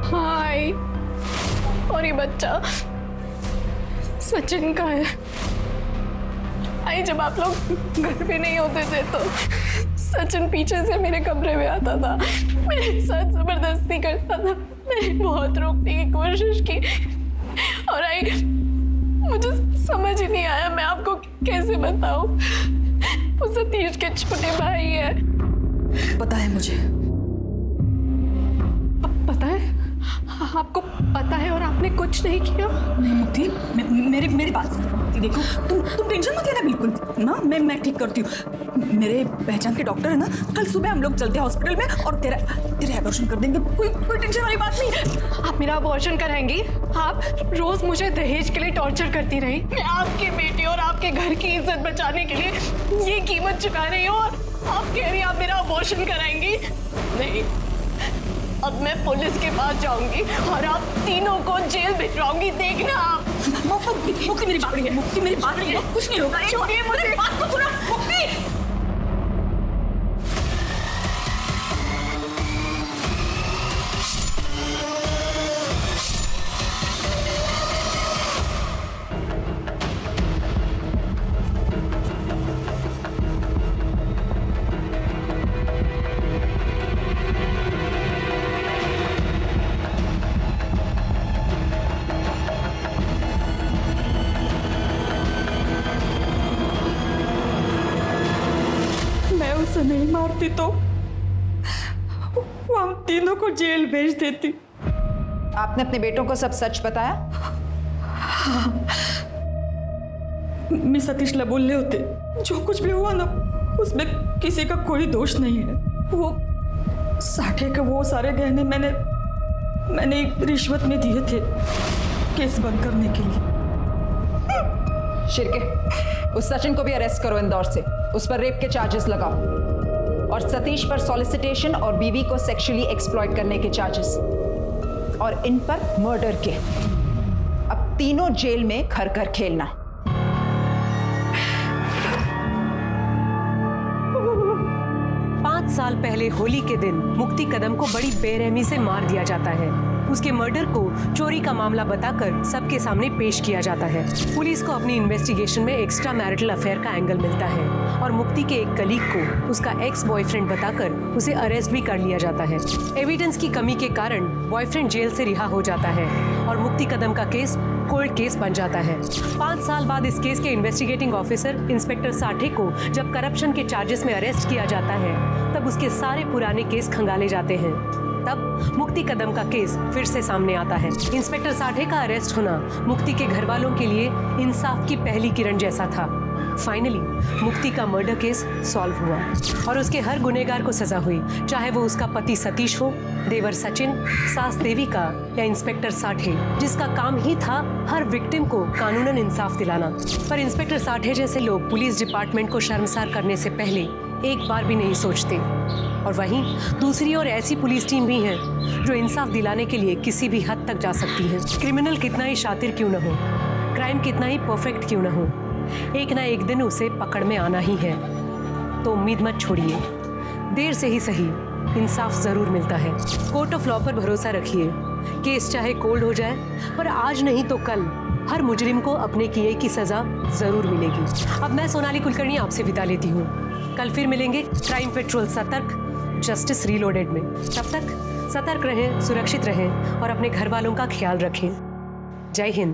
हाय, और ये बच्चा सचिन का है। आई जब आप लोग घर पे नहीं होते थे तो सचिन पीछे से मेरे कमरे में आता था, मेरे साथ जबरदस्ती करता था। मैंने बहुत रोकने की कोशिश की और आई मुझे समझ ही नहीं आया मैं आपको कैसे बताऊं। वो सतीश के छोटे भाई है। पता है मुझे। पता है? आपको पता है और आपने कुछ नहीं किया? नहीं मुक्ति, मेरी बात सुन। देखो तुम टेंशन मत लेना बिल्कुल ना, मैं ठीक करती हूँ। मेरे पहचान के डॉक्टर है ना, कल सुबह हम लोग चलते हैं हॉस्पिटल में और तेरा एबॉर्शन कर देंगे। कोई टेंशन वाली बात नहीं है। आप मेरा अबॉर्शन कराएंगी? आप रोज मुझे दहेज के लिए टॉर्चर करती रही। मैं आपके बेटे और आपके घर की इज्जत बचाने के लिए ये कीमत चुका रही हूँ और आप कह रही हैं आप मेरा अबॉर्शन कराएंगी? नहीं, अब मैं पुलिस के पास जाऊंगी और आप तीनों को जेल भिजवाऊंगी। देखना आप। मुक्ति मेरी बात है, मुक्ति मेरी बात है, कुछ नहीं होगा। छोड़िए मुझे, बात को सुनो मुक्ति। नहीं मारती तो वो हम तीनों को जेल भेज देती। आपने अपने बेटों को सब सच बताया? मैं सतीश लबोले होते, जो कुछ भी हुआ ना उसमें किसी का कोई दोष नहीं है। वो साठे के वो सारे गहने मैंने रिश्वत में दिए थे। केस बंद करने के लिए। शिरके, उस सचिन को भी अरेस्ट करो इंदौर से, उस पर रेप के चार्जेस लगाओ, और सतीश पर सॉलिसिटेशन और बीवी को सेक्सुअली एक्सप्लॉइट करने के चार्जेस, और इन पर मर्डर के। अब तीनों जेल में घर घर खेलना। साल पहले होली के दिन मुक्ति कदम को बड़ी बेरहमी से मार दिया जाता है। उसके मर्डर को चोरी का मामला बताकर सबके सामने पेश किया जाता है। पुलिस को अपनी इन्वेस्टिगेशन में एक्स्ट्रा मैरिटल अफेयर का एंगल मिलता है और मुक्ति के एक कलीग को उसका एक्स बॉयफ्रेंड बताकर उसे अरेस्ट भी कर लिया जाता है। एविडेंस की कमी के कारण बॉयफ्रेंड जेल से रिहा हो जाता है और मुक्ति कदम का केस कोल्ड केस बन जाता है। 5 साल बाद इस केस के इन्वेस्टिगेटिंग ऑफिसर इंस्पेक्टर साठे को जब करप्शन के चार्जेस में अरेस्ट किया जाता है, तब उसके सारे पुराने केस खंगाले जाते हैं। तब मुक्ति कदम का केस फिर से सामने आता है। इंस्पेक्टर साठे का अरेस्ट होना मुक्ति के घर वालों के लिए इंसाफ की पहली किरण जैसा था। फाइनली मुक्ति का मर्डर केस सॉल्व हुआ और उसके हर गुनहगार को सजा हुई, चाहे वो उसका पति सतीश हो, देवर सचिन, सास देविका या इंस्पेक्टर साठे, जिसका काम ही था हर विक्टिम को कानूनन इंसाफ दिलाना। पर इंस्पेक्टर साठे जैसे लोग पुलिस डिपार्टमेंट को शर्मसार करने से पहले एक बार भी नहीं सोचते। और वहीं दूसरी ओर ऐसी पुलिस टीम भी है जो इंसाफ दिलाने के लिए किसी भी हद तक जा सकती है। क्रिमिनल कितना ही शातिर क्यों न हो, क्राइम कितना ही परफेक्ट क्यों न हो, एक ना एक दिन उसे पकड़ में आना ही है। तो उम्मीद मत छोड़िए, देर से ही सही इंसाफ जरूर मिलता है। कोर्ट ऑफ लॉ पर भरोसा रखिए। केस चाहे कोल्ड हो जाए, पर आज नहीं तो कल हर मुजरिम को अपने किए की सजा जरूर मिलेगी। अब मैं सोनाली कुलकर्णी आपसे विदा लेती हूँ। कल फिर मिलेंगे क्राइम पेट्रोल सतर्क जस्टिस रीलोडेड में। तब तक सतर्क रहें, सुरक्षित रहें और अपने घर वालों का ख्याल रखें। जय हिंद।